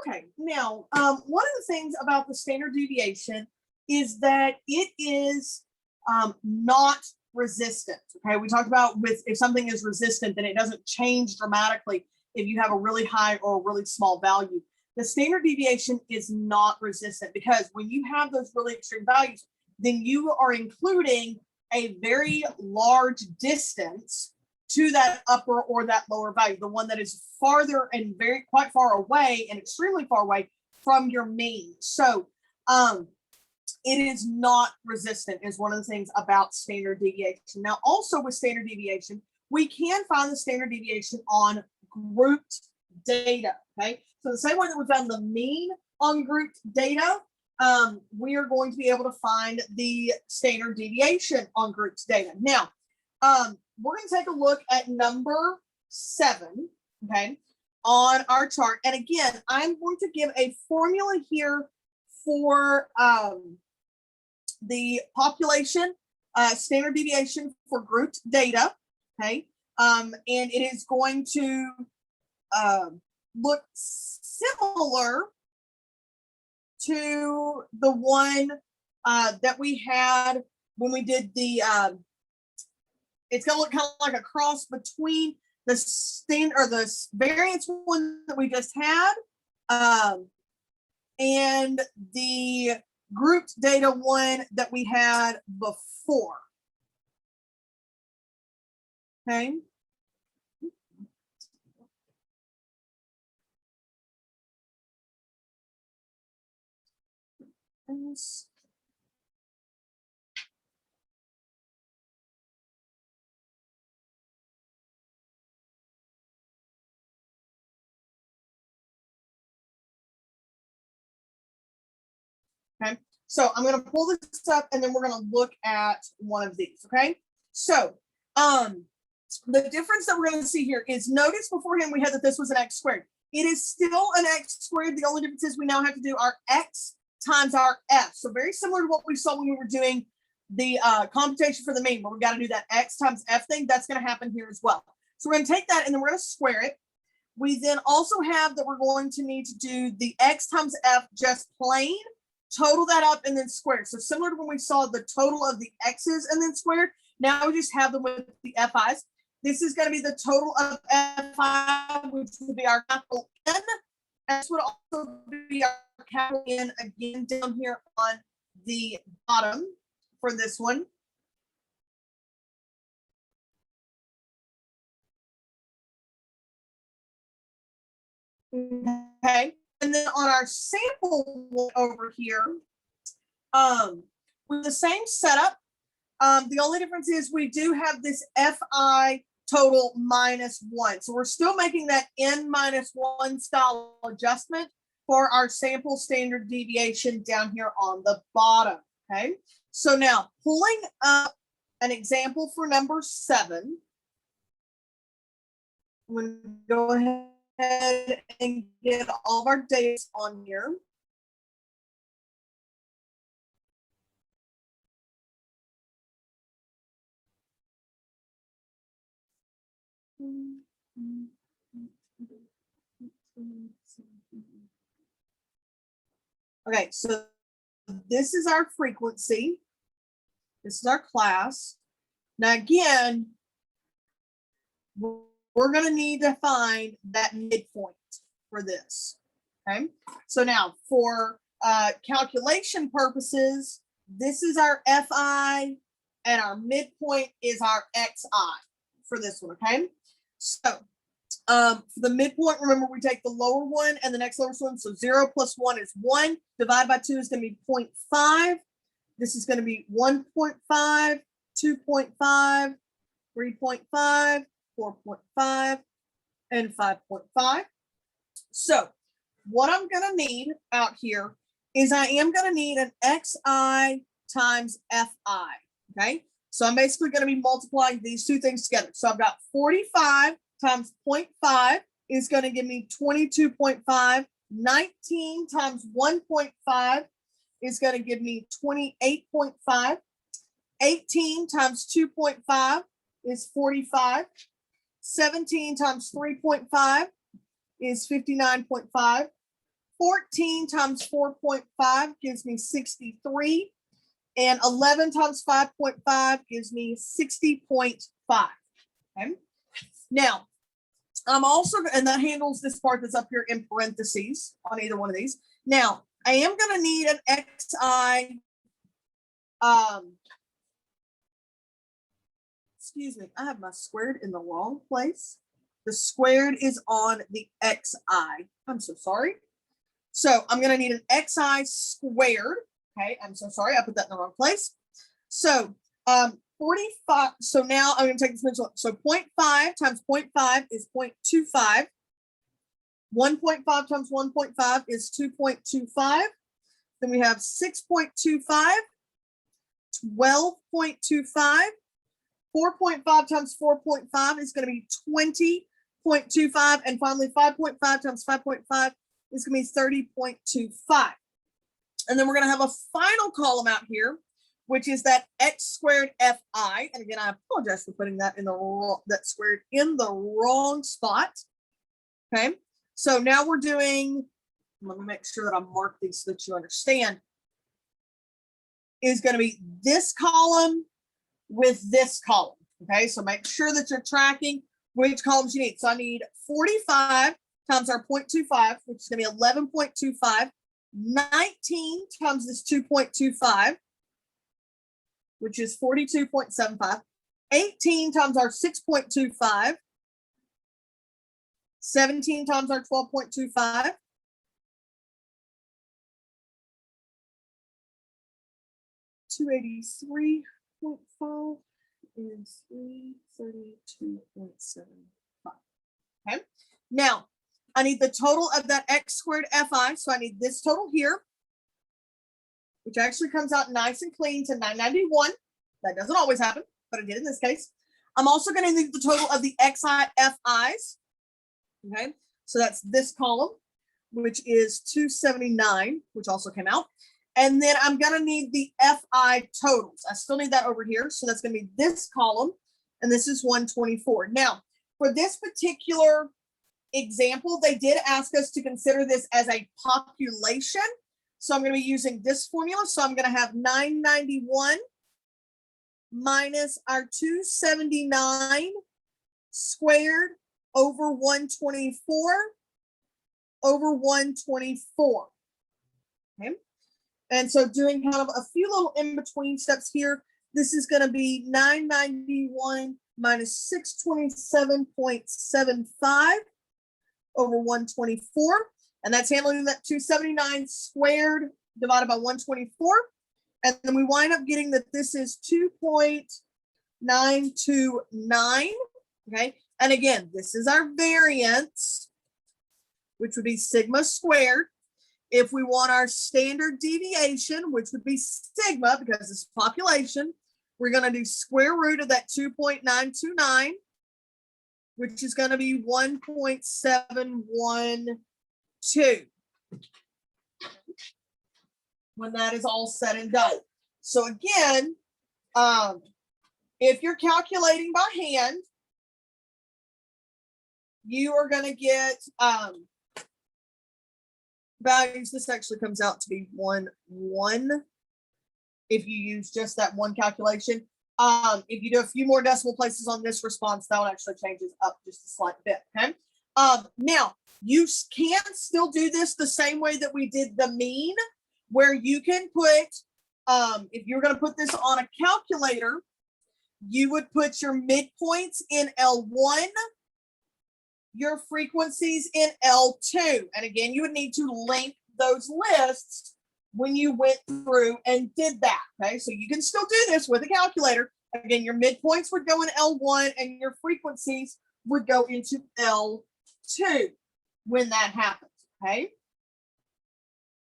Okay, now one of the things about the standard deviation is that it is not resistant. Okay, we talked about with if something is resistant, then it doesn't change dramatically if you have a really high or a really small value. The standard deviation is not resistant because when you have those really extreme values, then you are including a very large distance to that upper or that lower value, the one that is farther and very quite far away and extremely far away from your mean. So it is not resistant is one of the things about standard deviation. Now, also with standard deviation, we can find the standard deviation on grouped data, okay? So the same way that we found the mean on grouped data, we are going to be able to find the standard deviation on grouped data. Now, we're going to take a look at number 7, okay, on our chart. And again, I'm going to give a formula here for the population standard deviation for grouped data, okay, and it is going to look similar to the one that we had when we did the it's going to look kind of like a cross between the standard or the variance one that we just had and the grouped data one that we had before. Okay. Okay, so I'm going to pull this up and then we're going to look at one of these. Okay, so the difference that we're going to see here is notice beforehand we had that this was an x squared. It is still an x squared. The only difference is we now have to do our x times our f. So very similar to what we saw when we were doing the computation for the mean, but we got to do that x times f thing. That's going to happen here as well. So we're going to take that and then we're going to square it. We then also have that we're going to need to do the x times f just plain, total that up and then square. So similar to when we saw the total of the x's and then squared, now we just have them with the fi's. This is going to be the total of fi, which would be our capital N. This would also be our capital N again down here on the bottom for this one. Okay, and then on our sample one over here, with the same setup, the only difference is we do have this fi total -1. So we're still making that n-1 style adjustment for our sample standard deviation down here on the bottom. Okay, so now pulling up an example for number 7, I'm going to go ahead and get all of our data on here. Okay, so this is our frequency. This is our class. Now again, we're going to need to find that midpoint for this. Okay, so now for calculation purposes, this is our fi and our midpoint is our xi for this one. Okay, so for the midpoint, remember we take the lower one and the next lowest one. So 0 plus 1 is 1. Divided by 2 is going to be 0.5. This is going to be 1.5, 2.5, 3.5, 4.5, and 5.5. So what I'm going to need out here is I am going to need an xi times fi. Okay, so I'm basically going to be multiplying these two things together. So I've got 45 times 0.5 is going to give me 22.5. 19 times 1.5 is going to give me 28.5. 18 times 2.5 is 45. 17 times 3.5 is 59.5. 14 times 4.5 gives me 63. And 11 times 5.5 gives me 60.5. Okay. Now, I'm also, and that handles this part that's up here in parentheses on either one of these. Now, I am going to need an XI. Excuse me, I have my squared in the wrong place. The squared is on the XI. I'm so sorry. So I'm going to need an XI squared. Okay, I'm so sorry, I put that in the wrong place. So 45, so now I'm going to take this pencil. So 0.5 times 0.5 is 0.25. 1.5 times 1.5 is 2.25. Then we have 6.25, 12.25. 4.5 times 4.5 is going to be 20.25. And finally, 5.5 times 5.5 is going to be 30.25. And then we're going to have a final column out here, which is that x squared fi. And again, I apologize for putting that in the wrong, that squared in the wrong spot. Okay, so now we're doing, let me make sure that I mark these so that you understand, is going to be this column with this column. Okay, so make sure that you're tracking which columns you need. So I need 45 times our 0.25, which is going to be 11.25. 19 times this 2.25, which is 42.75. 18 times our 6.25. 17 times our 12.25. 283.5 is 332.75. Okay, now I need the total of that x squared fi. So I need this total here, which actually comes out nice and clean to 991. That doesn't always happen, but it did in this case. I'm also going to need the total of the xi fi's. Okay, so that's this column, which is 279, which also came out. And then I'm going to need the fi totals. I still need that over here. So that's going to be this column, and this is 124. Now, for this particular example, they did ask us to consider this as a population. So I'm going to be using this formula. So I'm going to have 991 minus our 279 squared over 124 over 124. Okay. And so doing kind of a few little in-between steps here, this is going to be 991 minus 627.75 over 124. And that's handling that 279 squared divided by 124. And then we wind up getting that this is 2.929. Okay. And again, this is our variance, which would be sigma squared. If we want our standard deviation, which would be sigma because it's population, we're going to do square root of that 2.929, which is going to be 1.712 when that is all said and done. So again, if you're calculating by hand, you are going to get values. This actually comes out to be 1 if you use just that one calculation. If you do a few more decimal places on this response, that one actually changes up just a slight bit. Okay. Now you can still do this the same way that we did the mean, where you can put, if you're going to put this on a calculator, you would put your midpoints in L1, your frequencies in L2. And again, you would need to link those lists when you went through and did that. Okay, so you can still do this with a calculator. Again, your midpoints would go in L1 and your frequencies would go into L2 when that happens. Okay,